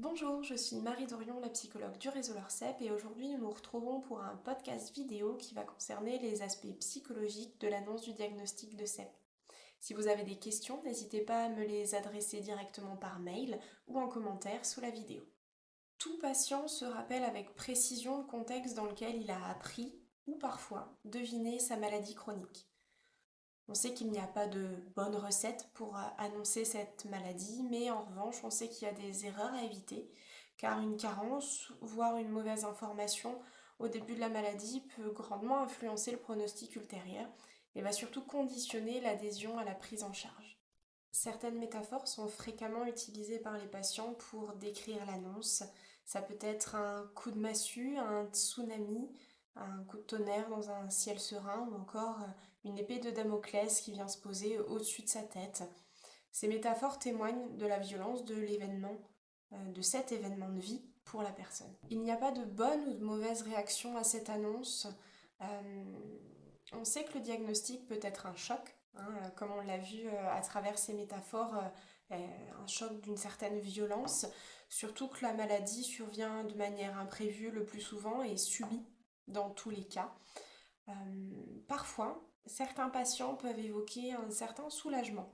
Bonjour, je suis Marie Dorion, la psychologue du réseau LARCEP et aujourd'hui nous nous retrouvons pour un podcast vidéo qui va concerner les aspects psychologiques de l'annonce du diagnostic de CEP. Si vous avez des questions, n'hésitez pas à me les adresser directement par mail ou en commentaire sous la vidéo. Tout patient se rappelle avec précision le contexte dans lequel il a appris ou parfois deviné sa maladie chronique. On sait qu'il n'y a pas de bonne recette pour annoncer cette maladie, mais en revanche, on sait qu'il y a des erreurs à éviter, car une carence, voire une mauvaise information au début de la maladie peut grandement influencer le pronostic ultérieur et va surtout conditionner l'adhésion à la prise en charge. Certaines métaphores sont fréquemment utilisées par les patients pour décrire l'annonce. Ça peut être un coup de massue, un tsunami, un coup de tonnerre dans un ciel serein ou encore une épée de Damoclès qui vient se poser au-dessus de sa tête. Ces métaphores témoignent de la violence de l'événement, de cet événement de vie pour la personne. Il n'y a pas de bonne ou de mauvaise réaction à cette annonce. Euh, on sait que le diagnostic peut être un choc, comme on l'a vu à travers ces métaphores, un choc d'une certaine violence, surtout que la maladie survient de manière imprévue le plus souvent et subie dans tous les cas. Euh, Parfois, certains patients peuvent évoquer un certain soulagement,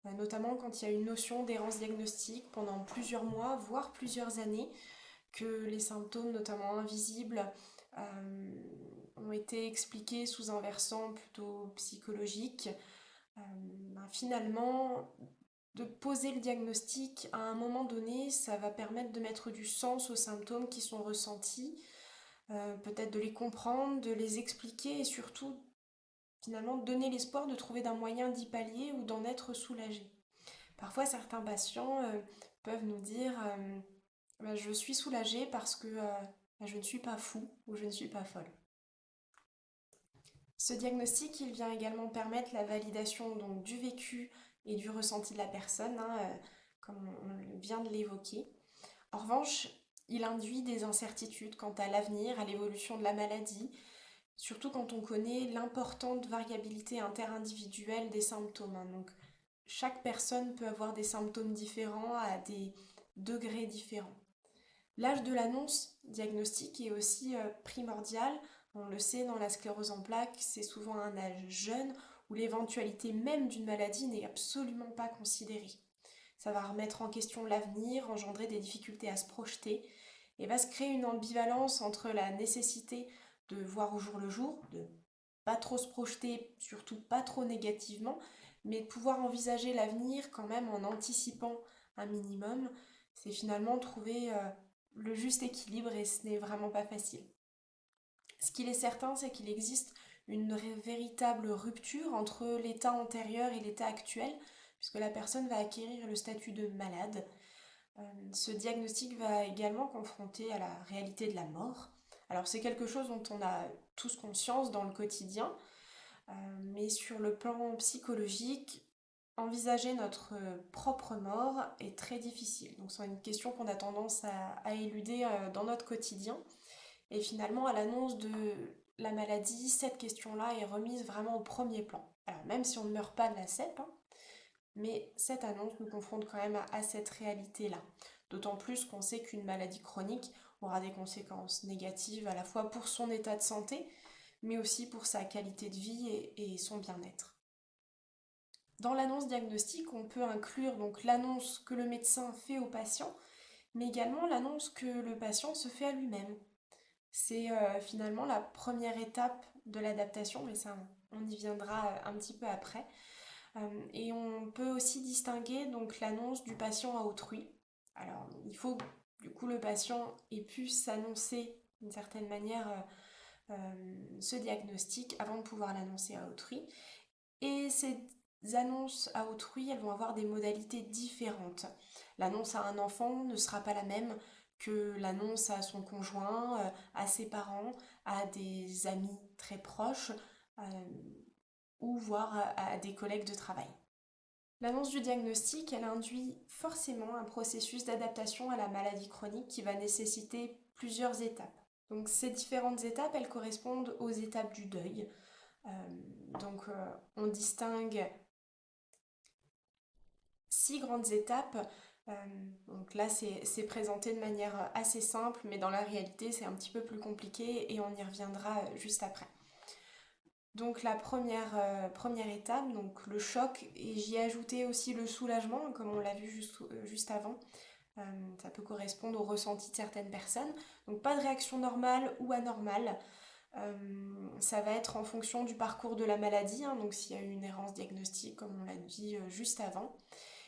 notamment quand il y a une notion d'errance diagnostique pendant plusieurs mois, voire plusieurs années, que les symptômes, notamment invisibles, ont été expliqués sous un versant plutôt psychologique. Finalement, de poser le diagnostic à un moment donné, ça va permettre de mettre du sens aux symptômes qui sont ressentis, peut-être de les comprendre, de les expliquer et surtout finalement donner l'espoir de trouver d'un moyen d'y pallier ou d'en être soulagé. Parfois certains patients peuvent nous dire je suis soulagée parce que je ne suis pas fou ou je ne suis pas folle. Ce diagnostic, il vient également permettre la validation donc, du vécu et du ressenti de la personne, comme on vient de l'évoquer. En revanche, il induit des incertitudes quant à l'avenir, à l'évolution de la maladie, surtout quand on connaît l'importante variabilité interindividuelle des symptômes. Donc, chaque personne peut avoir des symptômes différents à des degrés différents. L'âge de l'annonce diagnostique est aussi primordial. On le sait, dans la sclérose en plaques, c'est souvent un âge jeune où l'éventualité même d'une maladie n'est absolument pas considérée. Ça va remettre en question l'avenir, engendrer des difficultés à se projeter et va se créer une ambivalence entre la nécessité de voir au jour le jour, de pas trop se projeter, surtout pas trop négativement, mais de pouvoir envisager l'avenir quand même en anticipant un minimum. C'est finalement trouver le juste équilibre et ce n'est vraiment pas facile. Ce qu'il est certain, c'est qu'il existe une véritable rupture entre l'état antérieur et l'état actuel, puisque la personne va acquérir le statut de malade. Ce diagnostic va également confronter à la réalité de la mort. Alors c'est quelque chose dont on a tous conscience dans le quotidien, mais sur le plan psychologique, envisager notre propre mort est très difficile. Donc c'est une question qu'on a tendance à éluder dans notre quotidien. Et finalement, à l'annonce de la maladie, cette question-là est remise vraiment au premier plan. Alors même si on ne meurt pas de la CEP, mais cette annonce nous confronte quand même à cette réalité-là. D'autant plus qu'on sait qu'une maladie chronique aura des conséquences négatives à la fois pour son état de santé, mais aussi pour sa qualité de vie et son bien-être. Dans l'annonce diagnostique, on peut inclure donc l'annonce que le médecin fait au patient, mais également l'annonce que le patient se fait à lui-même. C'est finalement la première étape de l'adaptation, mais ça on y viendra un petit peu après. Et on peut aussi distinguer donc l'annonce du patient à autrui. Alors il faut que du coup le patient ait pu s'annoncer d'une certaine manière ce diagnostic avant de pouvoir l'annoncer à autrui. Et ces annonces à autrui, elles vont avoir des modalités différentes. L'annonce à un enfant ne sera pas la même que l'annonce à son conjoint, à ses parents, à des amis très proches ou voire à des collègues de travail. L'annonce du diagnostic, elle induit forcément un processus d'adaptation à la maladie chronique qui va nécessiter plusieurs étapes. Donc ces différentes étapes, elles correspondent aux étapes du deuil. On distingue 6 grandes étapes. Euh, donc là, c'est présenté de manière assez simple, mais dans la réalité, c'est un petit peu plus compliqué et on y reviendra juste après. Donc la première étape, donc le choc, et j'y ai ajouté aussi le soulagement, comme on l'a vu juste avant. Euh, Ça peut correspondre au ressenti de certaines personnes. Donc pas de réaction normale ou anormale. Ça va être en fonction du parcours de la maladie, hein, donc s'il y a eu une errance diagnostique, comme on l'a dit juste avant.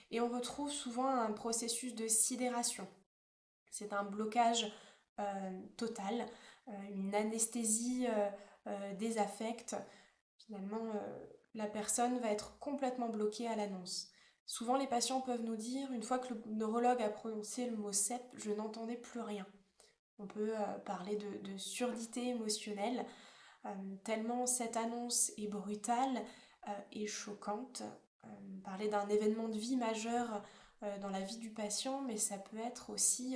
Et on retrouve souvent un processus de sidération. C'est un blocage total, une anesthésie des affects. Finalement, la personne va être complètement bloquée à l'annonce. Souvent, les patients peuvent nous dire, une fois que le neurologue a prononcé le mot CEP, je n'entendais plus rien. On peut parler de surdité émotionnelle, tellement cette annonce est brutale et choquante. Parler d'un événement de vie majeur dans la vie du patient, mais ça peut être aussi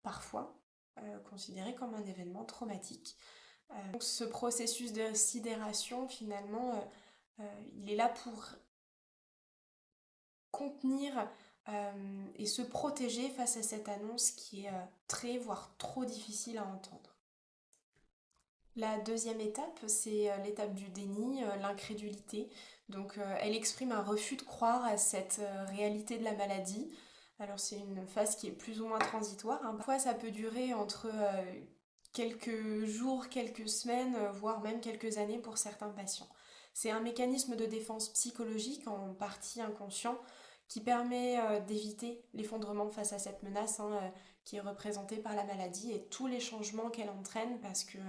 parfois considéré comme un événement traumatique. Donc ce processus de sidération, finalement, il est là pour contenir et se protéger face à cette annonce qui est très, voire trop difficile à entendre. La deuxième étape, c'est l'étape du déni, l'incrédulité. Donc elle exprime un refus de croire à cette réalité de la maladie. Alors c'est une phase qui est plus ou moins transitoire, hein. Parfois ça peut durer entre quelques jours, quelques semaines, voire même quelques années pour certains patients. C'est un mécanisme de défense psychologique, en partie inconscient, qui permet d'éviter l'effondrement face à cette menace, hein, qui est représentée par la maladie et tous les changements qu'elle entraîne, parce que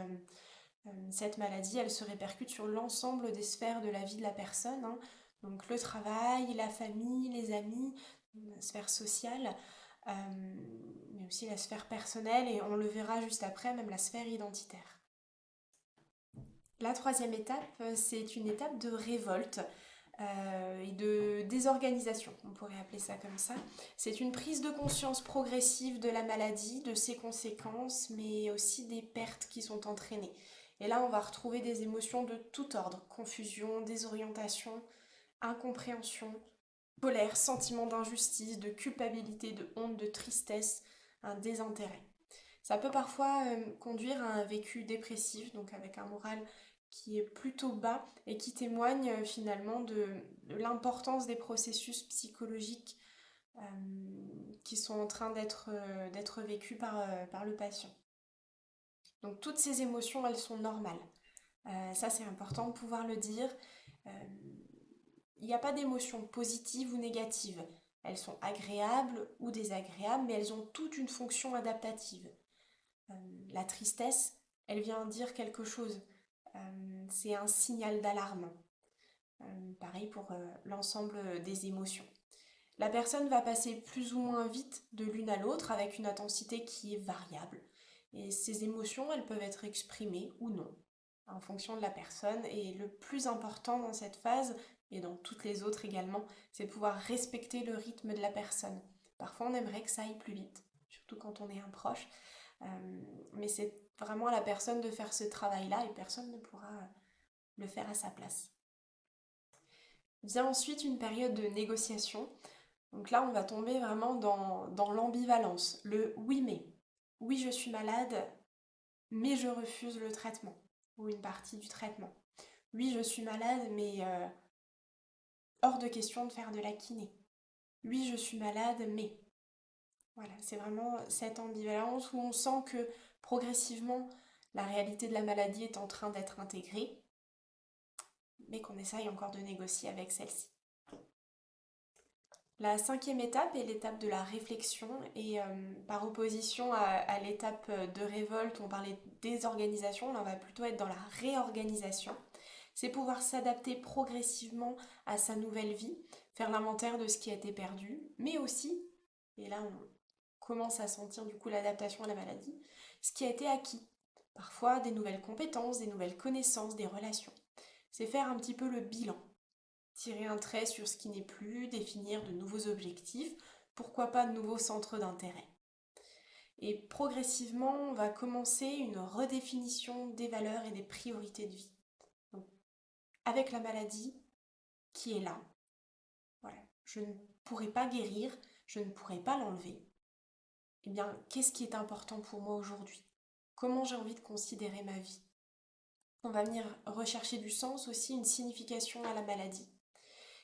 cette maladie, elle se répercute sur l'ensemble des sphères de la vie de la personne, hein. Donc le travail, la famille, les amis, la sphère sociale, euh, mais aussi la sphère personnelle, et on le verra juste après, même la sphère identitaire. La troisième étape, c'est une étape de révolte et de désorganisation, on pourrait appeler ça comme ça. C'est une prise de conscience progressive de la maladie, de ses conséquences, mais aussi des pertes qui sont entraînées. Et là, on va retrouver des émotions de tout ordre: confusion, désorientation, incompréhension, colère, sentiment d'injustice, de culpabilité, de honte, de tristesse, un désintérêt. Ça peut parfois conduire à un vécu dépressif, donc avec un moral qui est plutôt bas et qui témoigne finalement de l'importance des processus psychologiques euh, qui sont en train d'être vécus par le patient. Donc toutes ces émotions, elles sont normales. Ça, c'est important de pouvoir le dire. Euh, Il n'y a pas d'émotions positives ou négatives. Elles sont agréables ou désagréables, mais elles ont toute une fonction adaptative. Euh, la tristesse, elle vient dire quelque chose. C'est un signal d'alarme. Pareil pour l'ensemble des émotions. La personne va passer plus ou moins vite de l'une à l'autre avec une intensité qui est variable. Et ces émotions, elles peuvent être exprimées ou non en fonction de la personne. Et le plus important dans cette phase, et dans toutes les autres également, c'est de pouvoir respecter le rythme de la personne. Parfois, on aimerait que ça aille plus vite, surtout quand on est un proche. Mais c'est vraiment à la personne de faire ce travail-là et personne ne pourra le faire à sa place. Vient ensuite une période de négociation. Donc là, on va tomber vraiment dans l'ambivalence, le oui mais. Oui, je suis malade, mais je refuse le traitement, ou une partie du traitement. Oui, je suis malade, mais hors de question de faire de la kiné. Oui, je suis malade, mais... Voilà, c'est vraiment cette ambivalence où on sent que progressivement, la réalité de la maladie est en train d'être intégrée, mais qu'on essaye encore de négocier avec celle-ci. La cinquième étape est l'étape de la réflexion et par opposition à l'étape de révolte, on parlait de désorganisation, là on va plutôt être dans la réorganisation. C'est pouvoir s'adapter progressivement à sa nouvelle vie, faire l'inventaire de ce qui a été perdu, mais aussi, et là on commence à sentir du coup l'adaptation à la maladie, ce qui a été acquis. Parfois des nouvelles compétences, des nouvelles connaissances, des relations. C'est faire un petit peu le bilan, tirer un trait sur ce qui n'est plus, définir de nouveaux objectifs, pourquoi pas de nouveaux centres d'intérêt. Et progressivement, on va commencer une redéfinition des valeurs et des priorités de vie. Donc, avec la maladie qui est là, voilà, je ne pourrai pas guérir, je ne pourrai pas l'enlever. Eh bien, qu'est-ce qui est important pour moi aujourd'hui? Comment j'ai envie de considérer ma vie? On va venir rechercher du sens aussi, une signification à la maladie.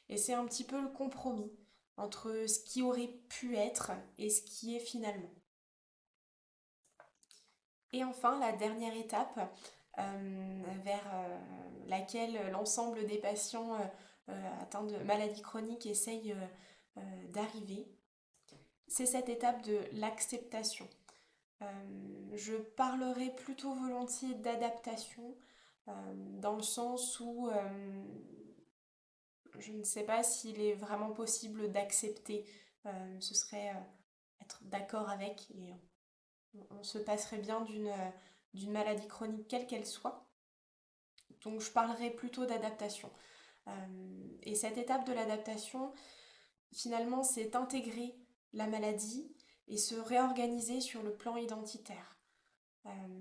Et c'est un petit peu le compromis entre ce qui aurait pu être et ce qui est finalement. Et enfin, la dernière étape vers laquelle l'ensemble des patients atteints de maladies chroniques essayent d'arriver, c'est cette étape de l'acceptation. Je parlerai plutôt volontiers d'adaptation dans le sens où je ne sais pas s'il est vraiment possible d'accepter. Ce serait être d'accord avec et on se passerait bien d'une maladie chronique quelle qu'elle soit. Donc je parlerai plutôt d'adaptation. Et cette étape de l'adaptation, finalement, c'est intégrer la maladie et se réorganiser sur le plan identitaire.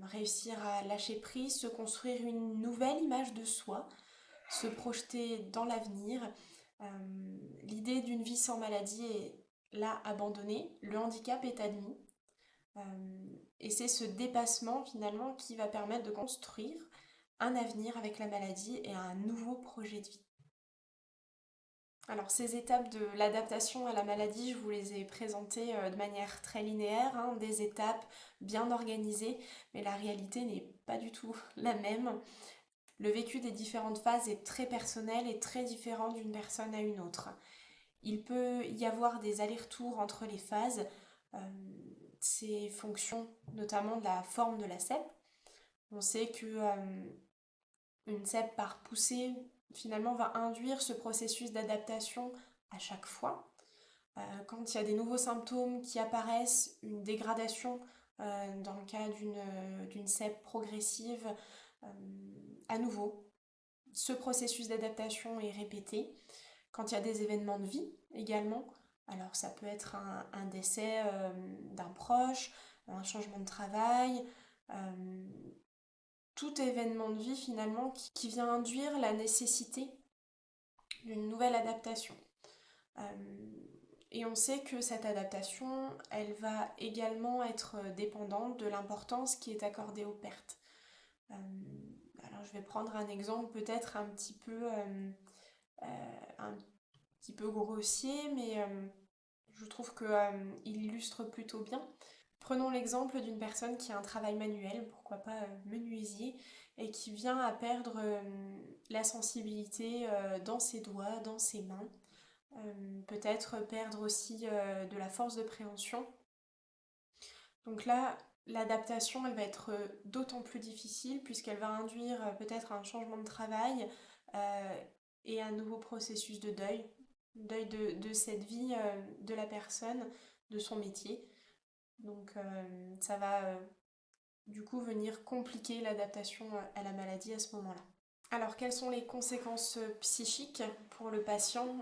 Réussir à lâcher prise, se construire une nouvelle image de soi, se projeter dans l'avenir. L'idée d'une vie sans maladie est là abandonnée, le handicap est admis. Et c'est ce dépassement finalement qui va permettre de construire un avenir avec la maladie et un nouveau projet de vie. Alors ces étapes de l'adaptation à la maladie, je vous les ai présentées de manière très linéaire, hein, des étapes bien organisées, mais la réalité n'est pas du tout la même. Le vécu des différentes phases est très personnel et très différent d'une personne à une autre. Il peut y avoir des allers-retours entre les phases, c'est fonction notamment de la forme de la cèpe. On sait que une cèpe par poussée finalement va induire ce processus d'adaptation à chaque fois. Quand il y a des nouveaux symptômes qui apparaissent, une dégradation dans le cas d'une cèpe progressive, à nouveau, ce processus d'adaptation est répété. Quand il y a des événements de vie également, alors ça peut être un décès d'un proche, un changement de travail, tout événement de vie finalement qui vient induire la nécessité d'une nouvelle adaptation. Et on sait que cette adaptation, elle va également être dépendante de l'importance qui est accordée aux pertes. Alors je vais prendre un exemple peut-être un petit peu grossier, mais je trouve qu'il illustre plutôt bien. Prenons l'exemple d'une personne qui a un travail manuel, pourquoi pas menuisier, et qui vient à perdre la sensibilité dans ses doigts, dans ses mains. Peut-être perdre aussi de la force de préhension. Donc là, l'adaptation, elle va être d'autant plus difficile puisqu'elle va induire peut-être un changement de travail et un nouveau processus de deuil, deuil de cette vie de la personne, de son métier. Donc ça va du coup venir compliquer l'adaptation à la maladie à ce moment-là. Alors quelles sont les conséquences psychiques pour le patient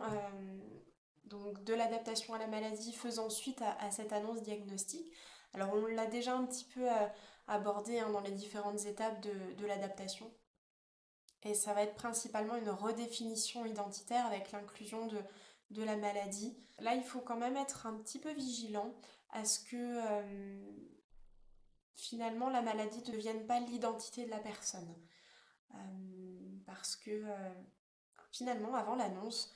donc de l'adaptation à la maladie faisant suite à cette annonce diagnostique? Alors on l'a déjà un petit peu abordé hein, dans les différentes étapes de l'adaptation. Et ça va être principalement une redéfinition identitaire avec l'inclusion de la maladie. Là, il faut quand même être un petit peu vigilant à ce que finalement la maladie ne devienne pas l'identité de la personne. Parce que finalement, avant l'annonce,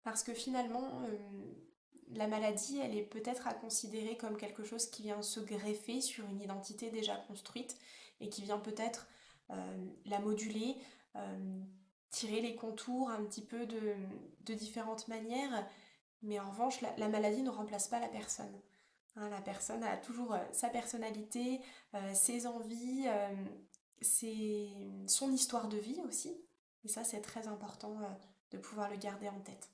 parce que finalement, la maladie, elle est peut-être à considérer comme quelque chose qui vient se greffer sur une identité déjà construite et qui vient peut-être la moduler, tirer les contours un petit peu de différentes manières. Mais en revanche, la maladie ne remplace pas la personne. Hein, la personne a toujours sa personnalité, ses envies, son histoire de vie aussi. Et ça, c'est très important de pouvoir le garder en tête.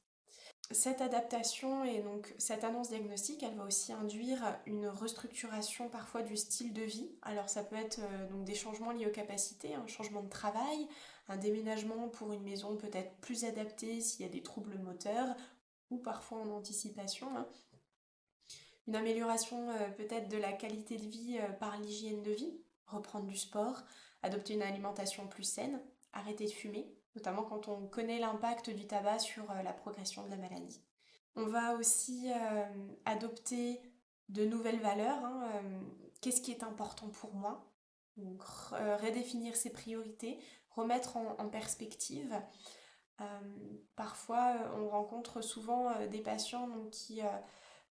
Cette adaptation et donc cette annonce diagnostique, elle va aussi induire une restructuration parfois du style de vie. Alors ça peut être donc des changements liés aux capacités, un changement de travail, un déménagement pour une maison peut-être plus adaptée s'il y a des troubles moteurs ou parfois en anticipation. Hein. Une amélioration peut-être de la qualité de vie par l'hygiène de vie, reprendre du sport, adopter une alimentation plus saine, arrêter de fumer. notamment quand on connaît l'impact du tabac sur la progression de la maladie. On va aussi adopter de nouvelles valeurs, hein, qu'est-ce qui est important pour moi? Donc, redéfinir ses priorités, remettre en perspective. Euh, Parfois, on rencontre souvent des patients donc,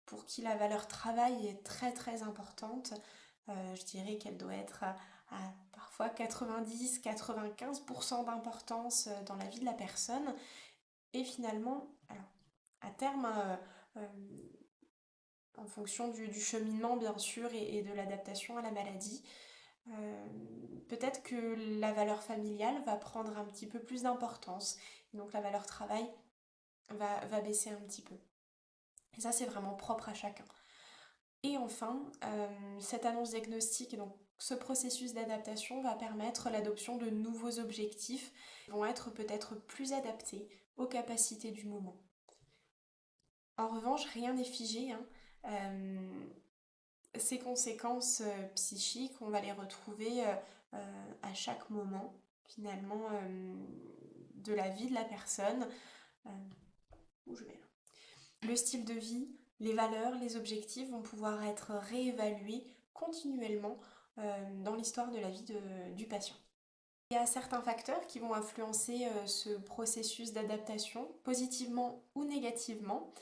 pour qui la valeur travail est très très importante. Je dirais qu'elle doit être à parfois 90-95% d'importance dans la vie de la personne. Et finalement, alors, à terme, en fonction du cheminement bien sûr et de l'adaptation à la maladie, euh, peut-être que la valeur familiale va prendre un petit peu plus d'importance. Donc la valeur travail va baisser un petit peu. Et ça, c'est vraiment propre à chacun. Et enfin, cette annonce diagnostique et donc ce processus d'adaptation va permettre l'adoption de nouveaux objectifs qui vont être peut-être plus adaptés aux capacités du moment. En revanche, rien n'est figé, hein. Ces conséquences psychiques, on va les retrouver à chaque moment, finalement, de la vie de la personne. Euh, où je vais là. Le style de vie, les valeurs, les objectifs vont pouvoir être réévalués continuellement dans l'histoire de la vie du patient. Il y a certains facteurs qui vont influencer ce processus d'adaptation, positivement ou négativement.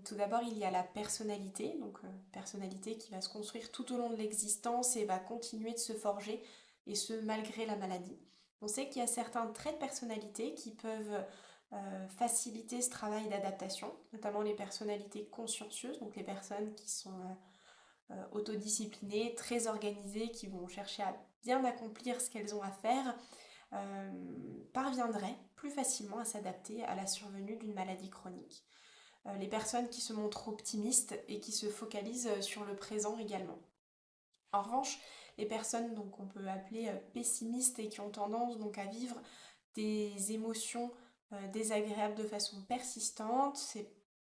Tout d'abord, il y a la personnalité, donc personnalité qui va se construire tout au long de l'existence et va continuer de se forger, et ce malgré la maladie. On sait qu'il y a certains traits de personnalité qui peuvent faciliter ce travail d'adaptation, notamment les personnalités consciencieuses, donc les personnes qui sont autodisciplinées, très organisées, qui vont chercher à bien accomplir ce qu'elles ont à faire, parviendraient plus facilement à s'adapter à la survenue d'une maladie chronique. Les personnes qui se montrent optimistes et qui se focalisent sur le présent également. En revanche, les personnes donc, qu'on peut appeler pessimistes et qui ont tendance donc, à vivre des émotions désagréables de façon persistante, ces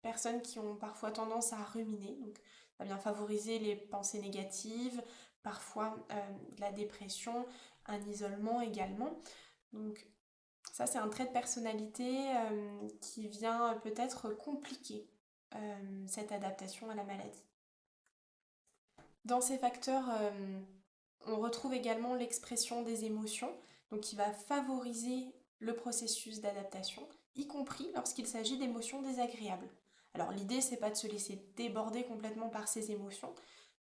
personnes qui ont parfois tendance à ruminer, donc ça vient favoriser les pensées négatives, parfois de la dépression, un isolement également. Donc ça, c'est un trait de personnalité qui vient peut-être compliquer cette adaptation à la maladie. Dans ces facteurs, on retrouve également l'expression des émotions, donc qui va favoriser le processus d'adaptation, y compris lorsqu'il s'agit d'émotions désagréables. Alors l'idée, c'est pas de se laisser déborder complètement par ces émotions,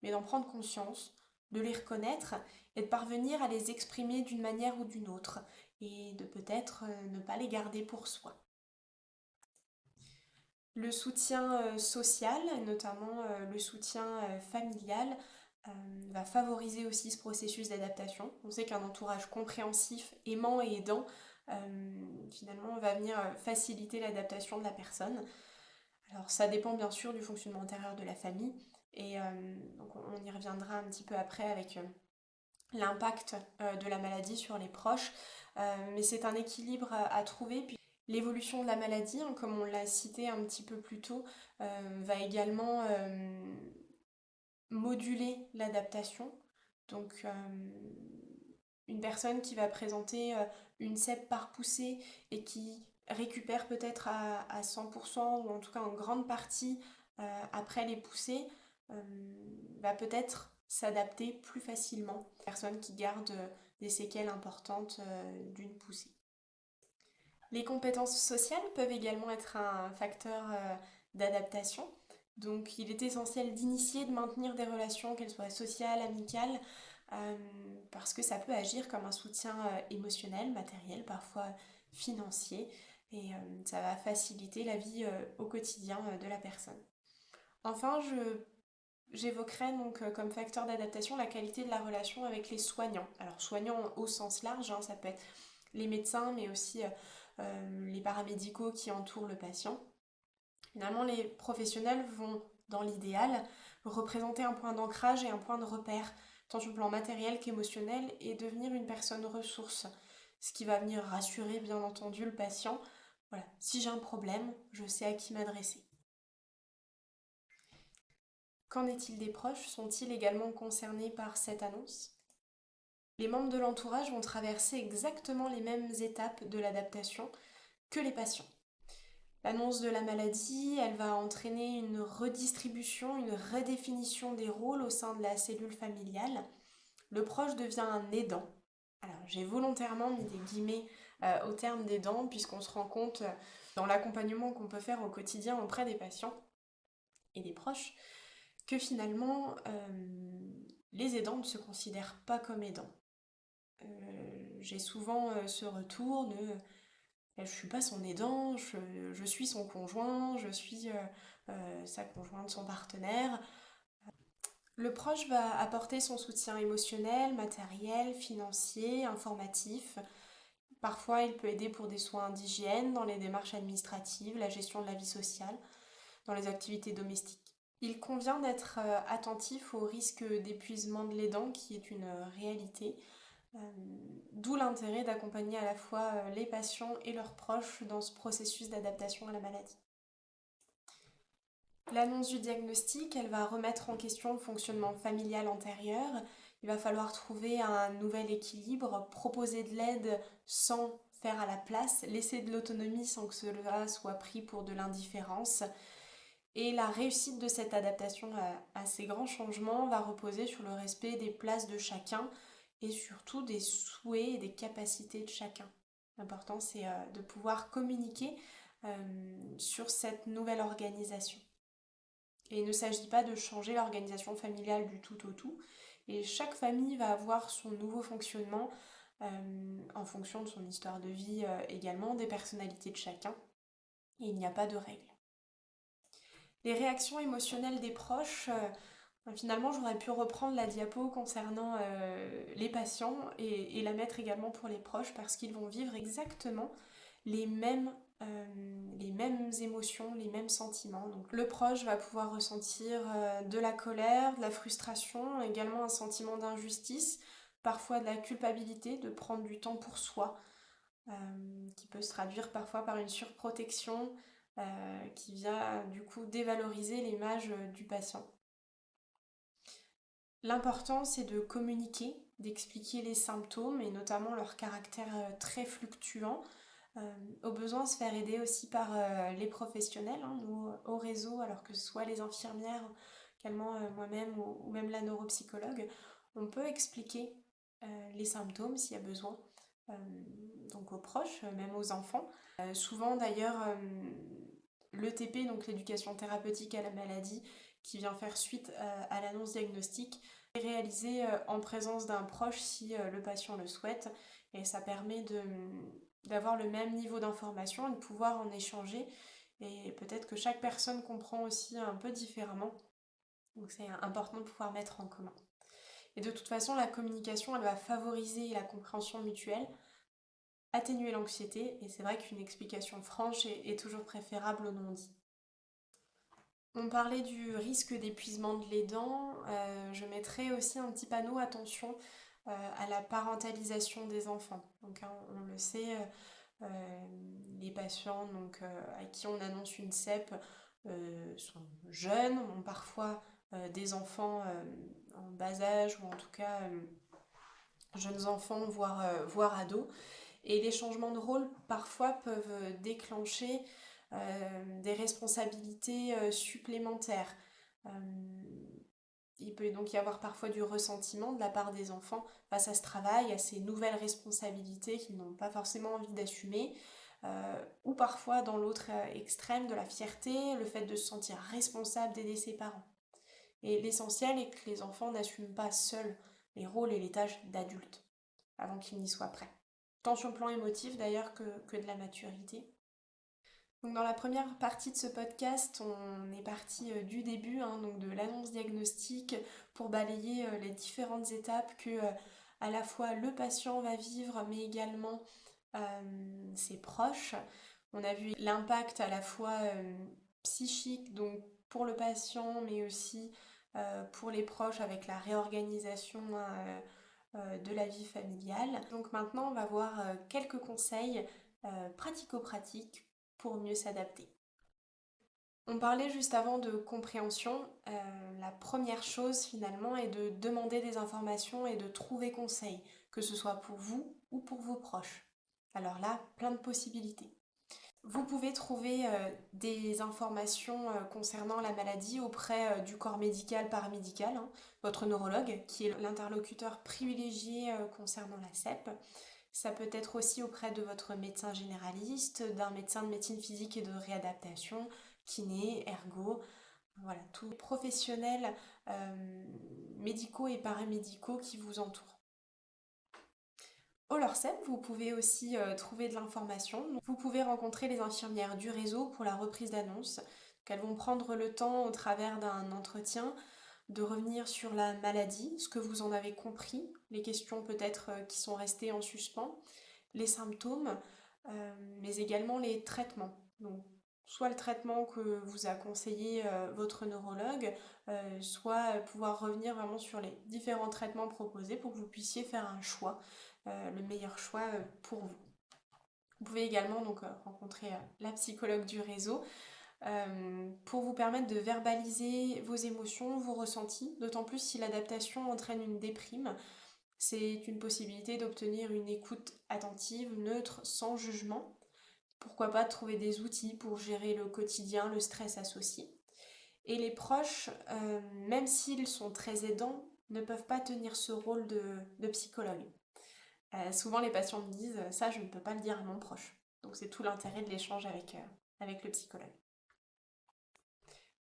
mais d'en prendre conscience, de les reconnaître et de parvenir à les exprimer d'une manière ou d'une autre, et de peut-être ne pas les garder pour soi. Le soutien social, notamment le soutien familial, va favoriser aussi ce processus d'adaptation. On sait qu'un entourage compréhensif, aimant et aidant, finalement, va venir faciliter l'adaptation de la personne. Alors ça dépend bien sûr du fonctionnement intérieur de la famille, et donc on y reviendra un petit peu après avec l'impact de la maladie sur les proches, mais c'est un équilibre à trouver. Puis l'évolution de la maladie, hein, comme on l'a cité un petit peu plus tôt, va également moduler l'adaptation. Donc une personne qui va présenter une cèpe par poussée et qui récupère peut-être à 100% ou en tout cas en grande partie après les poussées, va peut-être s'adapter plus facilement. Personne qui garde des séquelles importantes d'une poussée. Les compétences sociales peuvent également être un facteur d'adaptation. Donc il est essentiel d'initier, de maintenir des relations, qu'elles soient sociales, amicales, euh, parce que ça peut agir comme un soutien émotionnel, matériel, parfois financier, et ça va faciliter la vie au quotidien de la personne. Enfin, j'évoquerai donc comme facteur d'adaptation la qualité de la relation avec les soignants. Alors soignants au sens large, hein, ça peut être les médecins, mais aussi les paramédicaux qui entourent le patient. Finalement, les professionnels vont, dans l'idéal, représenter un point d'ancrage et un point de repère, tant sur le plan matériel qu'émotionnel, et devenir une personne ressource, ce qui va venir rassurer bien entendu le patient. Voilà, si j'ai un problème, je sais à qui m'adresser. Qu'en est-il des proches? Sont-ils également concernés par cette annonce? Les membres de l'entourage vont traverser exactement les mêmes étapes de l'adaptation que les patients. L'annonce de la maladie, elle va entraîner une redistribution, une redéfinition des rôles au sein de la cellule familiale. Le proche devient un aidant. Alors, j'ai volontairement mis des guillemets au terme d'aidant, puisqu'on se rend compte dans l'accompagnement qu'on peut faire au quotidien auprès des patients et des proches, que finalement, les aidants ne se considèrent pas comme aidants. J'ai souvent ce retour de je suis pas son aidant, je suis son conjoint, je suis sa conjointe, son partenaire. Le proche va apporter son soutien émotionnel, matériel, financier, informatif. Parfois, il peut aider pour des soins d'hygiène, dans les démarches administratives, la gestion de la vie sociale, dans les activités domestiques. Il convient d'être attentif au risque d'épuisement de l'aidant, qui est une réalité, d'où l'intérêt d'accompagner à la fois les patients et leurs proches dans ce processus d'adaptation à la maladie. L'annonce du diagnostic, elle va remettre en question le fonctionnement familial antérieur. Il va falloir trouver un nouvel équilibre, proposer de l'aide sans faire à la place, laisser de l'autonomie sans que cela soit pris pour de l'indifférence. Et la réussite de cette adaptation à ces grands changements va reposer sur le respect des places de chacun et surtout des souhaits et des capacités de chacun. L'important, c'est de pouvoir communiquer sur cette nouvelle organisation. Et il ne s'agit pas de changer l'organisation familiale du tout au tout. Et chaque famille va avoir son nouveau fonctionnement en fonction de son histoire de vie également, des personnalités de chacun. Et il n'y a pas de règle. Les réactions émotionnelles des proches, finalement j'aurais pu reprendre la diapo concernant les patients et la mettre également pour les proches parce qu'ils vont vivre exactement les mêmes émotions, les mêmes sentiments. Donc le proche va pouvoir ressentir de la colère, de la frustration, également un sentiment d'injustice, parfois de la culpabilité de prendre du temps pour soi, qui peut se traduire parfois par une surprotection qui vient du coup dévaloriser l'image du patient. L'important, c'est de communiquer, d'expliquer les symptômes et notamment leur caractère très fluctuant. Au besoin, se faire aider aussi par les professionnels, hein, nous, au réseau, alors que ce soit les infirmières, également moi-même ou même la neuropsychologue, on peut expliquer les symptômes s'il y a besoin, donc aux proches, même aux enfants. Souvent d'ailleurs, l'ETP, donc l'éducation thérapeutique à la maladie, qui vient faire suite à l'annonce diagnostique, est réalisée en présence d'un proche si le patient le souhaite, et ça permet d'avoir le même niveau d'information et de pouvoir en échanger. Et peut-être que chaque personne comprend aussi un peu différemment. Donc c'est important de pouvoir mettre en commun. Et de toute façon, la communication, elle va favoriser la compréhension mutuelle, atténuer l'anxiété, et c'est vrai qu'une explication franche est toujours préférable au non-dit. On parlait du risque d'épuisement de l'aidant, je mettrais aussi un petit panneau attention à la parentalisation des enfants. Donc hein, on le sait, les patients donc, à qui on annonce une CEP sont jeunes, ont parfois des enfants en bas âge ou en tout cas jeunes enfants, voire ados. Et les changements de rôle parfois peuvent déclencher des responsabilités supplémentaires. Euh, il peut donc y avoir parfois du ressentiment de la part des enfants face à ce travail, à ces nouvelles responsabilités qu'ils n'ont pas forcément envie d'assumer, ou parfois dans l'autre extrême de la fierté, le fait de se sentir responsable d'aider ses parents. Et l'essentiel est que les enfants n'assument pas seuls les rôles et les tâches d'adultes avant qu'ils n'y soient prêts. Tant sur le plan émotif d'ailleurs que de la maturité. Donc dans la première partie de ce podcast, on est parti du début, hein, donc de l'annonce diagnostique, pour balayer les différentes étapes que à la fois le patient va vivre, mais également ses proches. On a vu l'impact à la fois psychique, donc pour le patient, mais aussi pour les proches avec la réorganisation de la vie familiale. Donc maintenant, on va voir quelques conseils pratico-pratiques pour mieux s'adapter. On parlait juste avant de compréhension. La première chose finalement est de demander des informations et de trouver conseil. que ce soit pour vous ou pour vos proches. Alors là, plein de possibilités. Vous pouvez trouver des informations concernant la maladie auprès du corps médical paramédical, hein, votre neurologue, qui est l'interlocuteur privilégié concernant la CEP. Ça peut être aussi auprès de votre médecin généraliste, d'un médecin de médecine physique et de réadaptation, kiné, ergo, voilà, tous les professionnels médicaux et paramédicaux qui vous entourent. Au LORCEP, vous pouvez aussi trouver de l'information. Vous pouvez rencontrer les infirmières du réseau pour la reprise d'annonce. Elles vont prendre le temps, au travers d'un entretien, de revenir sur la maladie, ce que vous en avez compris, les questions peut-être qui sont restées en suspens, les symptômes, mais également les traitements. Donc, soit le traitement que vous a conseillé votre neurologue, soit pouvoir revenir vraiment sur les différents traitements proposés pour que vous puissiez faire un choix, le meilleur choix pour vous. Vous pouvez également donc rencontrer la psychologue du réseau pour vous permettre de verbaliser vos émotions, vos ressentis, d'autant plus si l'adaptation entraîne une déprime. C'est une possibilité d'obtenir une écoute attentive, neutre, sans jugement. Pourquoi pas trouver des outils pour gérer le quotidien, le stress associé. Et les proches, même s'ils sont très aidants, ne peuvent pas tenir ce rôle de psychologue. Souvent les patients me disent « ça je ne peux pas le dire à mon proche ». Donc c'est tout l'intérêt de l'échange avec le psychologue.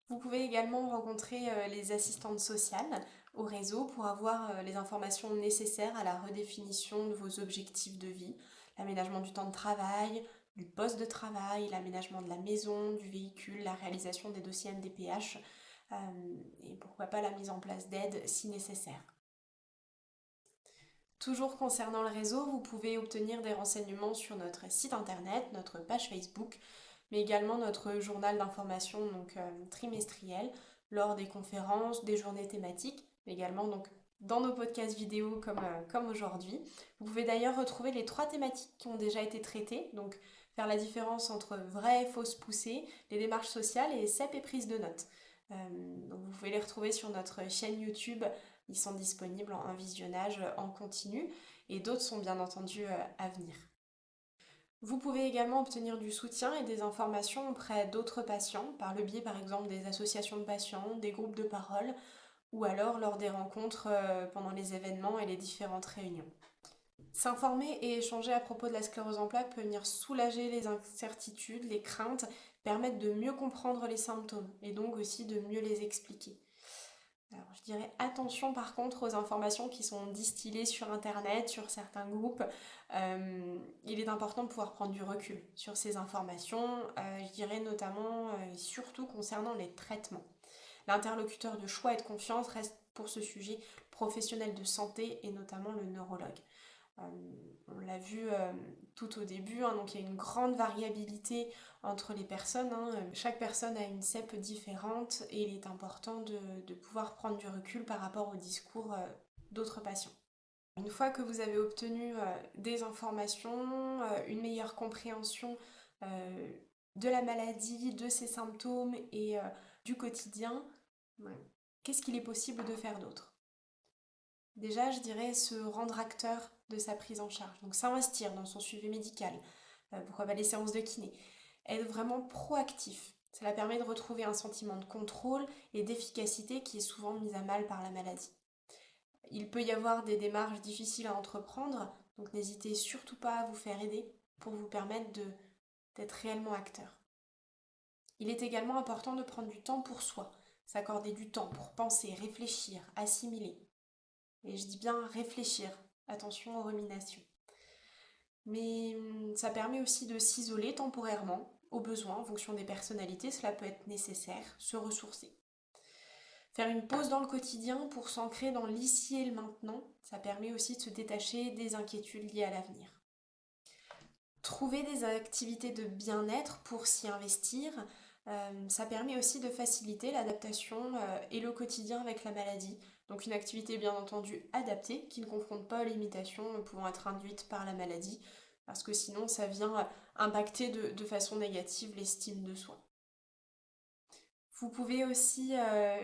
Vous pouvez également rencontrer les assistantes sociales au réseau pour avoir les informations nécessaires à la redéfinition de vos objectifs de vie, l'aménagement du temps de travail, du poste de travail, l'aménagement de la maison, du véhicule, la réalisation des dossiers MDPH et pourquoi pas la mise en place d'aides si nécessaire. Toujours concernant le réseau, vous pouvez obtenir des renseignements sur notre site internet, notre page Facebook, mais également notre journal d'information donc trimestriel lors des conférences, des journées thématiques, mais également donc dans nos podcasts vidéo comme aujourd'hui. Vous pouvez d'ailleurs retrouver les 3 thématiques qui ont déjà été traitées, donc faire la différence entre vraies et fausses poussées, les démarches sociales et CEP et prise de notes. Donc vous pouvez les retrouver sur notre chaîne YouTube, ils sont disponibles en visionnage en continu et d'autres sont bien entendu à venir. Vous pouvez également obtenir du soutien et des informations auprès d'autres patients, par le biais par exemple des associations de patients, des groupes de parole, ou alors lors des rencontres pendant les événements et les différentes réunions. S'informer et échanger à propos de la sclérose en plaques peut venir soulager les incertitudes, les craintes, permettre de mieux comprendre les symptômes et donc aussi de mieux les expliquer. Alors, je dirais attention par contre aux informations qui sont distillées sur internet, sur certains groupes. Il est important de pouvoir prendre du recul sur ces informations, je dirais notamment et surtout concernant les traitements. L'interlocuteur de choix et de confiance reste pour ce sujet le professionnel de santé et notamment le neurologue. On l'a vu tout au début, hein, donc il y a une grande variabilité entre les personnes. Hein. Chaque personne a une CEP différente et il est important de pouvoir prendre du recul par rapport au discours d'autres patients. Une fois que vous avez obtenu des informations, une meilleure compréhension de la maladie, de ses symptômes et du quotidien, qu'est-ce qu'il est possible de faire d'autre? Déjà, je dirais se rendre acteur de sa prise en charge. Donc s'investir dans son suivi médical, pourquoi pas les séances de kiné. Être vraiment proactif. Cela permet de retrouver un sentiment de contrôle et d'efficacité qui est souvent mis à mal par la maladie. Il peut y avoir des démarches difficiles à entreprendre, donc n'hésitez surtout pas à vous faire aider pour vous permettre d'être réellement acteur. Il est également important de prendre du temps pour soi, s'accorder du temps pour penser, réfléchir, assimiler. Et je dis bien réfléchir, attention aux ruminations. Mais ça permet aussi de s'isoler temporairement, au besoin, en fonction des personnalités, cela peut être nécessaire, se ressourcer. Faire une pause dans le quotidien pour s'ancrer dans l'ici et le maintenant, ça permet aussi de se détacher des inquiétudes liées à l'avenir. Trouver des activités de bien-être pour s'y investir, ça permet aussi de faciliter l'adaptation et le quotidien avec la maladie. Donc une activité bien entendu adaptée qui ne confronte pas aux limitations pouvant être induites par la maladie parce que sinon ça vient impacter de façon négative l'estime de soi. Vous pouvez aussi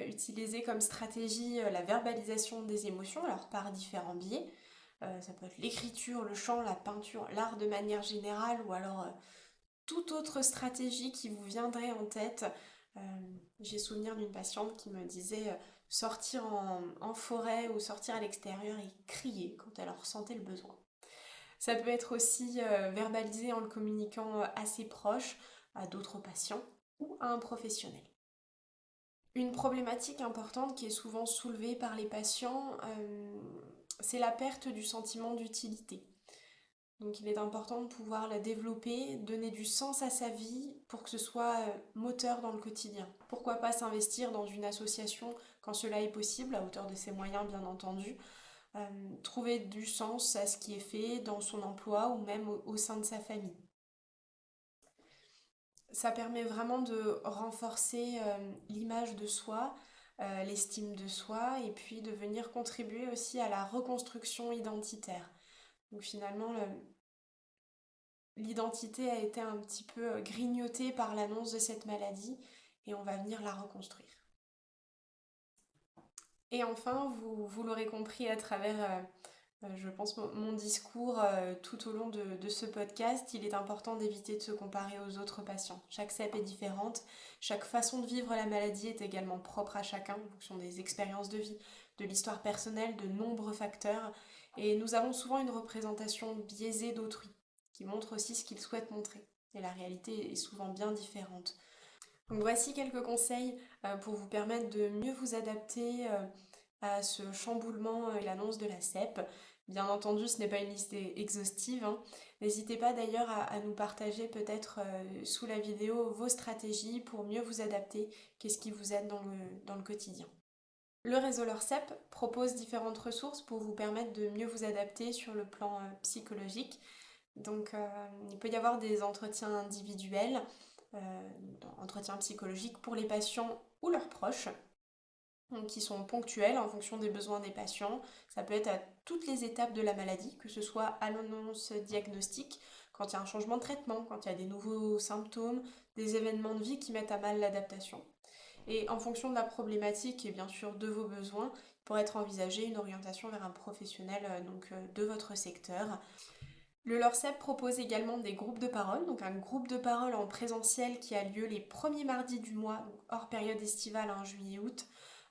utiliser comme stratégie la verbalisation des émotions, alors par différents biais. ça peut être l'écriture, le chant, la peinture, l'art de manière générale, ou alors toute autre stratégie qui vous viendrait en tête. Euh, j'ai souvenir d'une patiente qui me disait sortir en forêt ou sortir à l'extérieur et crier quand elle en ressentait le besoin. Ça peut être aussi verbalisé en le communiquant à ses proches, à d'autres patients ou à un professionnel. Une problématique importante qui est souvent soulevée par les patients, c'est la perte du sentiment d'utilité. Donc il est important de pouvoir la développer, donner du sens à sa vie pour que ce soit moteur dans le quotidien. Pourquoi pas s'investir dans une association quand cela est possible, à hauteur de ses moyens bien entendu. Trouver du sens à ce qui est fait dans son emploi ou même au sein de sa famille. Ça permet vraiment de renforcer l'image de soi, l'estime de soi et puis de venir contribuer aussi à la reconstruction identitaire. Donc finalement, l'identité a été un petit peu grignotée par l'annonce de cette maladie et on va venir la reconstruire. Et enfin, vous l'aurez compris à travers, je pense, mon discours tout au long de ce podcast, il est important d'éviter de se comparer aux autres patients. Chaque CEP est différente, chaque façon de vivre la maladie est également propre à chacun, en fonction des expériences de vie, de l'histoire personnelle, de nombreux facteurs. Et nous avons souvent une représentation biaisée d'autrui, qui montre aussi ce qu'il souhaite montrer. Et la réalité est souvent bien différente. Donc voici quelques conseils pour vous permettre de mieux vous adapter à ce chamboulement et l'annonce de la CEP. Bien entendu, ce n'est pas une liste exhaustive, hein. N'hésitez pas d'ailleurs à nous partager peut-être sous la vidéo vos stratégies pour mieux vous adapter, qu'est-ce qui vous aide dans le quotidien. Le réseau LORCEP propose différentes ressources pour vous permettre de mieux vous adapter sur le plan psychologique. Donc il peut y avoir des entretiens individuels, entretiens psychologiques pour les patients ou leurs proches, donc qui sont ponctuels en fonction des besoins des patients. Ça peut être à toutes les étapes de la maladie, que ce soit à l'annonce diagnostique, quand il y a un changement de traitement, quand il y a des nouveaux symptômes, des événements de vie qui mettent à mal l'adaptation. Et en fonction de la problématique et bien sûr de vos besoins, il pourrait être envisagé une orientation vers un professionnel de votre secteur. Le LORCEP propose également des groupes de parole, donc un groupe de parole en présentiel qui a lieu les premiers mardis du mois, donc hors période estivale, juillet-août,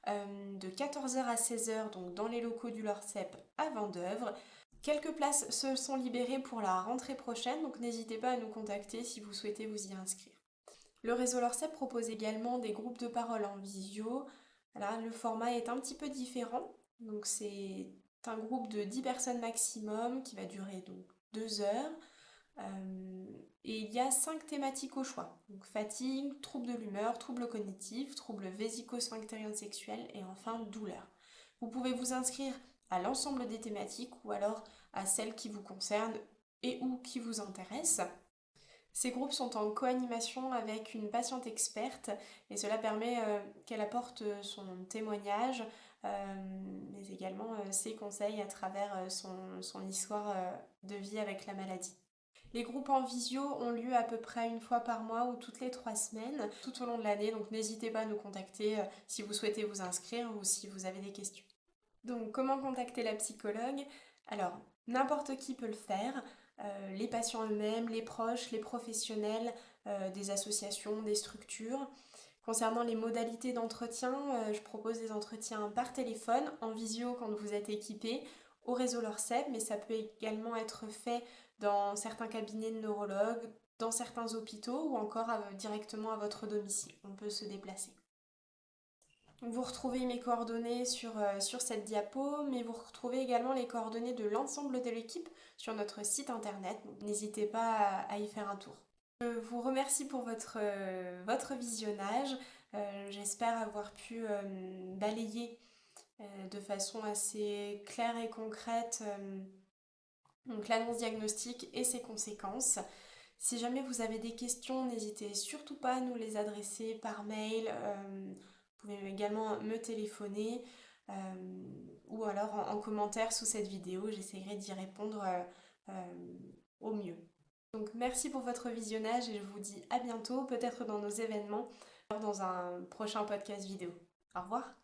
de 14h à 16h, donc dans les locaux du LORCEP à Vendeuvre. Quelques places se sont libérées pour la rentrée prochaine, donc n'hésitez pas à nous contacter si vous souhaitez vous y inscrire. Le réseau LORCEP propose également des groupes de parole en visio. Là, le format est un petit peu différent, donc c'est un groupe de 10 personnes maximum qui va durer donc 2 heures. Et il y a 5 thématiques au choix. Donc fatigue, troubles de l'humeur, troubles cognitifs, troubles vésico-sphinctériens sexuels et enfin douleur. Vous pouvez vous inscrire à l'ensemble des thématiques ou alors à celles qui vous concernent et ou qui vous intéressent. Ces groupes sont en co-animation avec une patiente experte et cela permet qu'elle apporte son témoignage, mais également ses conseils à travers son histoire de vie avec la maladie. Les groupes en visio ont lieu à peu près une fois par mois ou toutes les 3 semaines, tout au long de l'année, donc n'hésitez pas à nous contacter si vous souhaitez vous inscrire ou si vous avez des questions. Donc comment contacter la psychologue? Alors, n'importe qui peut le faire, les patients eux-mêmes, les proches, les professionnels, des associations, des structures. Concernant les modalités d'entretien, je propose des entretiens par téléphone, en visio quand vous êtes équipé, au réseau LORCEP, mais ça peut également être fait dans certains cabinets de neurologues, dans certains hôpitaux ou encore directement à votre domicile. On peut se déplacer. Vous retrouvez mes coordonnées sur cette diapo, mais vous retrouvez également les coordonnées de l'ensemble de l'équipe sur notre site internet. N'hésitez pas à y faire un tour. Je vous remercie pour votre visionnage. J'espère avoir pu balayer de façon assez claire et concrète donc l'annonce diagnostique et ses conséquences. Si jamais vous avez des questions, n'hésitez surtout pas à nous les adresser par mail. Vous pouvez également me téléphoner ou alors en commentaire sous cette vidéo. J'essaierai d'y répondre au mieux. Donc merci pour votre visionnage et je vous dis à bientôt, peut-être dans nos événements, dans un prochain podcast vidéo. Au revoir.